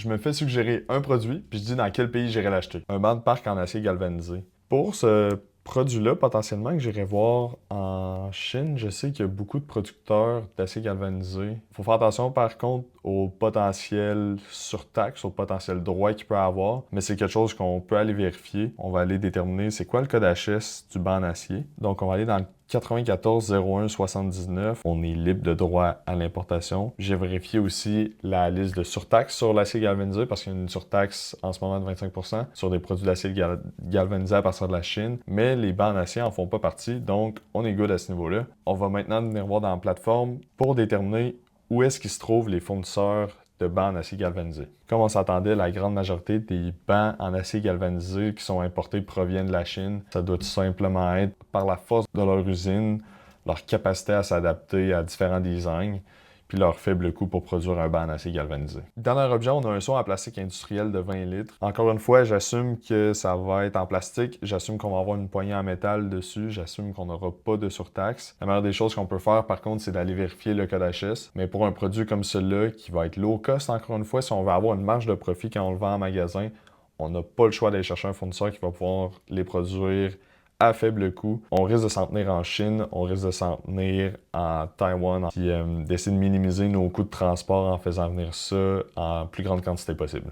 je me fais suggérer un produit, puis je dis dans quel pays j'irai l'acheter. Un banc de parc en acier galvanisé. Pour ce produit-là, potentiellement, que j'irai voir en Chine, je sais qu'il y a beaucoup de producteurs d'acier galvanisé. Il faut faire attention, par contre, au potentiel surtaxe, au potentiel droit qu'il peut avoir, mais c'est quelque chose qu'on peut aller vérifier. On va aller déterminer c'est quoi le code HS du banc en acier. Donc, on va aller dans le 94 01 79. On est libre de droit à l'importation. J'ai vérifié aussi la liste de surtaxe sur l'acier galvanisé parce qu'il y a une surtaxe en ce moment de 25% sur des produits d'acier galvanisé à partir de la Chine, mais les bancs en acier en font pas partie, donc on est good à ce niveau-là. On va maintenant venir voir dans la plateforme pour déterminer où est-ce qu'ils se trouvent les fournisseurs de bancs en acier galvanisé. Comme on s'attendait, la grande majorité des bancs en acier galvanisé qui sont importés proviennent de la Chine. Ça doit tout simplement être par la force de leur usine, leur capacité à s'adapter à différents designs, puis leur faible coût pour produire un banc en acier galvanisé. Dernier objet, on a un seau en plastique industriel de 20 litres. Encore une fois, j'assume que ça va être en plastique, j'assume qu'on va avoir une poignée en métal dessus, j'assume qu'on n'aura pas de surtaxe. La meilleure des choses qu'on peut faire, par contre, c'est d'aller vérifier le code HS. Mais pour un produit comme celui-là, qui va être low cost, encore une fois, si on veut avoir une marge de profit quand on le vend en magasin, on n'a pas le choix d'aller chercher un fournisseur qui va pouvoir les produire à faible coût. On risque de s'en tenir en Chine, on risque de s'en tenir en Taïwan, puis d'essayer de minimiser nos coûts de transport en faisant venir ça en plus grande quantité possible.